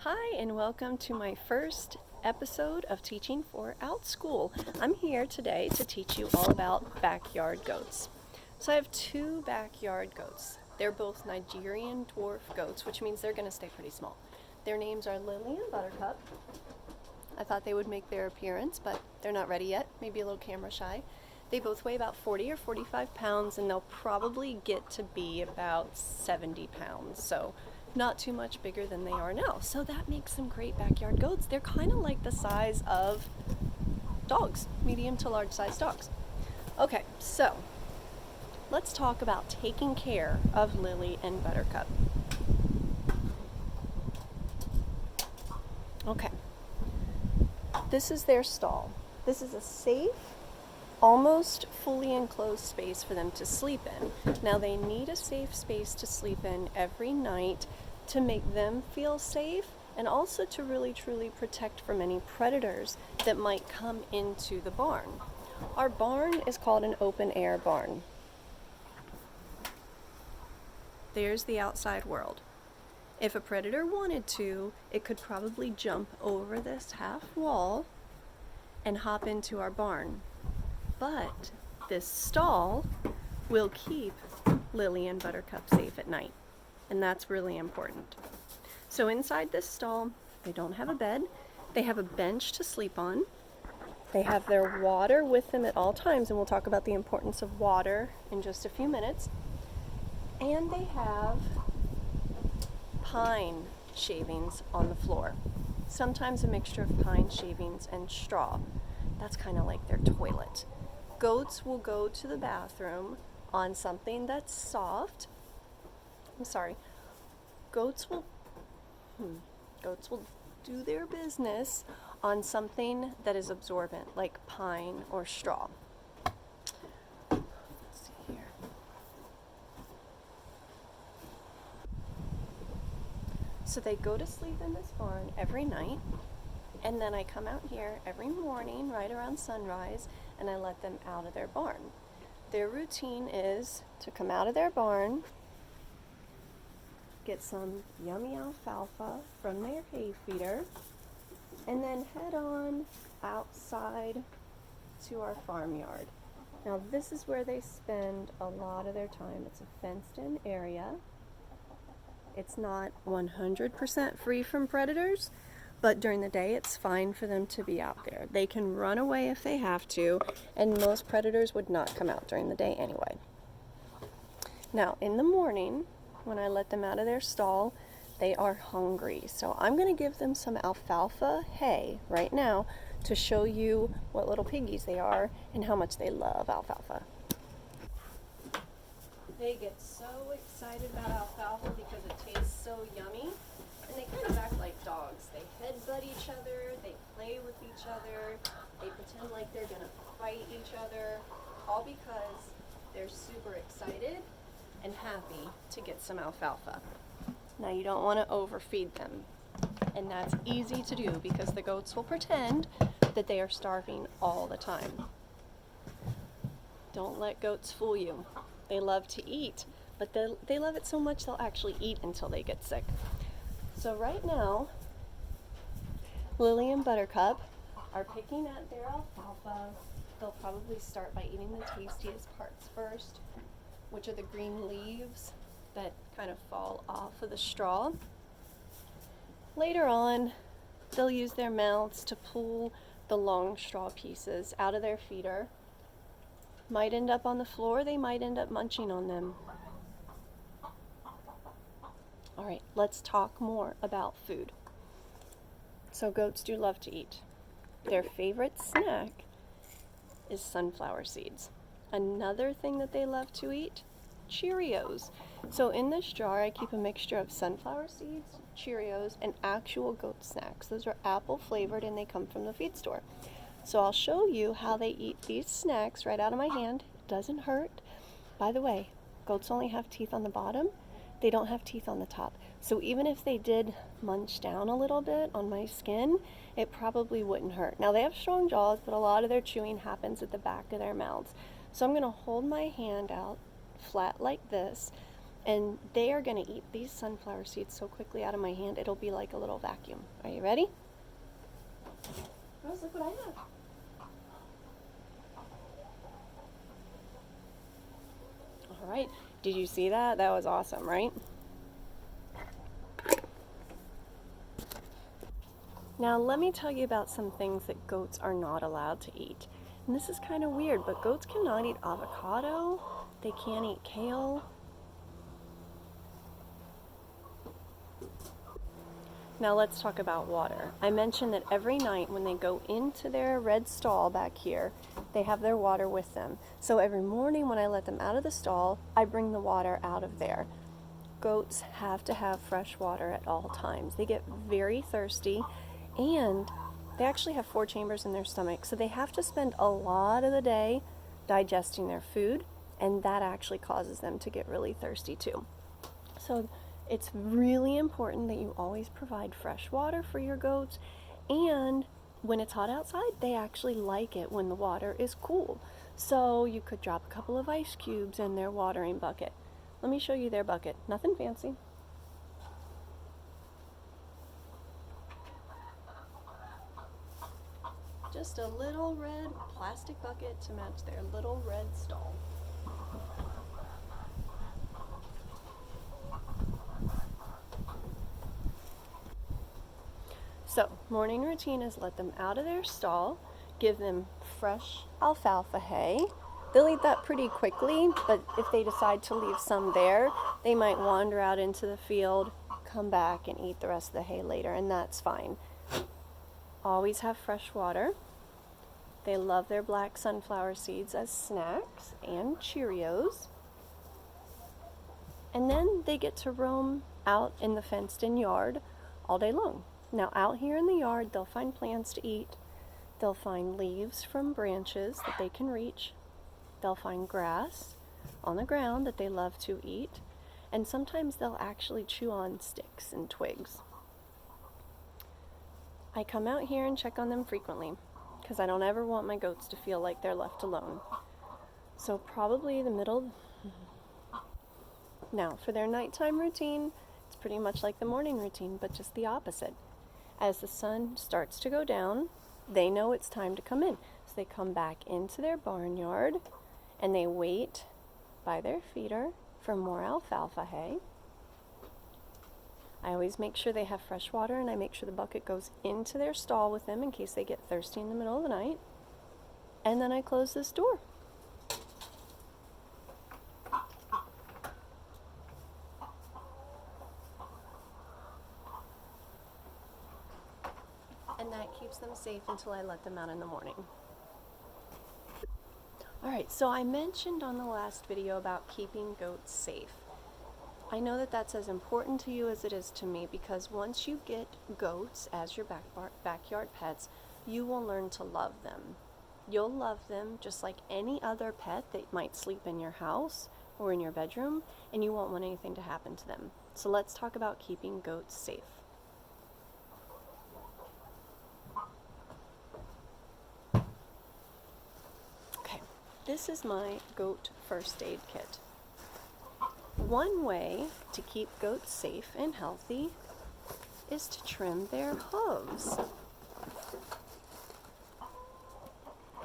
Hi, and welcome to my first episode of teaching for Outschool. I'm here today to teach you all about backyard goats. So I have two backyard goats. They're both Nigerian dwarf goats, which means they're going to stay pretty small. Their names are Lily and Buttercup. I thought they would make their appearance, but they're not ready yet, maybe a little camera shy. They both weigh about 40 or 45 pounds, and they'll probably get to be about 70 pounds. So not too much bigger than they are now. So that makes them great backyard goats. They're kind of like the size of dogs, medium to large size dogs. Okay, so let's talk about taking care of Lily and Buttercup. Okay, this is their stall. This is a safe, almost fully enclosed space for them to sleep in. Now they need a safe space to sleep in every night to make them feel safe and also to really truly protect from any predators that might come into the barn. Our barn is called an open air barn. There's the outside world. If a predator wanted to, it could probably jump over this half wall and hop into our barn. But this stall will keep Lily and Buttercup safe at night, and that's really important. So inside this stall, they don't have a bed. They have a bench to sleep on. They have their water with them at all times, and we'll talk about the importance of water in just a few minutes. And they have pine shavings on the floor, sometimes a mixture of pine shavings and straw. That's kind of like their toilet. Goats will go to the bathroom on something that's soft. Goats will do their business on something that is absorbent, like pine or straw. Let's see here. So they go to sleep in this barn every night, and then I come out here every morning right around sunrise and I let them out of their barn. Their routine is to come out of their barn, get some yummy alfalfa from their hay feeder, and then head on outside to our farmyard. Now this is where they spend a lot of their time. It's a fenced-in area. It's not 100% free from predators, but during the day it's fine for them to be out there. They can run away if they have to, and most predators would not come out during the day anyway. Now in the morning, when I let them out of their stall, they are hungry. So I'm going to give them some alfalfa hay right now to show you what little piggies they are and how much they love alfalfa. They get so excited about alfalfa because it tastes so yummy, and they kind of act like dogs. They headbutt each other, they play with each other, they pretend like they're going to fight each other, all because they're super excited and happy to get some alfalfa. Now you don't want to overfeed them, and that's easy to do because the goats will pretend that they are starving all the time. Don't let goats fool you. They love to eat, but they love it so much they'll actually eat until they get sick. So right now, Lily and Buttercup are picking at their alfalfa. They'll probably start by eating the tastiest parts first, which are the green leaves that kind of fall off of the straw. Later on, they'll use their mouths to pull the long straw pieces out of their feeder. Might end up on the floor, they might end up munching on them. All right, let's talk more about food. So goats do love to eat. Their favorite snack is sunflower seeds. Another thing that they love to eat, Cheerios. So in this jar, I keep a mixture of sunflower seeds, Cheerios, and actual goat snacks. Those are apple flavored and they come from the feed store. So I'll show you how they eat these snacks right out of my hand. It doesn't hurt. By the way, goats only have teeth on the bottom. They don't have teeth on the top. So even if they did munch down a little bit on my skin, it probably wouldn't hurt. Now they have strong jaws, but a lot of their chewing happens at the back of their mouths. So I'm going to hold my hand out flat like this, And they are going to eat these sunflower seeds so quickly out of my hand, it'll be like a little vacuum. Are you ready? Rose, look what I have. All right, did you see that? That was awesome, right? Now let me tell you about some things that goats are not allowed to eat. And this is kind of weird, but goats cannot eat avocado, they can't eat kale. Now let's talk about water. I mentioned that every night when they go into their red stall back here, they have their water with them. So every morning when I let them out of the stall, I bring the water out of there. Goats have to have fresh water at all times. They get very thirsty, and they actually have 4 chambers in their stomach, so they have to spend a lot of the day digesting their food, and that actually causes them to get really thirsty too. So it's really important that you always provide fresh water for your goats, and when it's hot outside, they actually like it when the water is cool. So you could drop a couple of ice cubes in their watering bucket. Let me show you their bucket. Nothing fancy. Just a little red plastic bucket to match their little red stall. So, morning routine is let them out of their stall, give them fresh alfalfa hay. They'll eat that pretty quickly, but if they decide to leave some there, they might wander out into the field, come back and eat the rest of the hay later, and that's fine. Always have fresh water. They love their black sunflower seeds as snacks and Cheerios. And then they get to roam out in the fenced-in yard all day long. Now out here in the yard, they'll find plants to eat. They'll find leaves from branches that they can reach. They'll find grass on the ground that they love to eat. And sometimes they'll actually chew on sticks and twigs. I come out here and check on them frequently because I don't ever want my goats to feel like they're left alone. So probably the middle. Now for their nighttime routine, it's pretty much like the morning routine, but just the opposite. As the sun starts to go down, they know it's time to come in. So they come back into their barnyard and they wait by their feeder for more alfalfa hay. I always make sure they have fresh water, and I make sure the bucket goes into their stall with them in case they get thirsty in the middle of the night. And then I close this door. And that keeps them safe until I let them out in the morning. Alright, so I mentioned on the last video about keeping goats safe. I know that that's as important to you as it is to me, because once you get goats as your backyard pets, you will learn to love them. You'll love them just like any other pet that might sleep in your house or in your bedroom, and you won't want anything to happen to them. So let's talk about keeping goats safe. Okay, this is my goat first aid kit. One way to keep goats safe and healthy is to trim their hooves.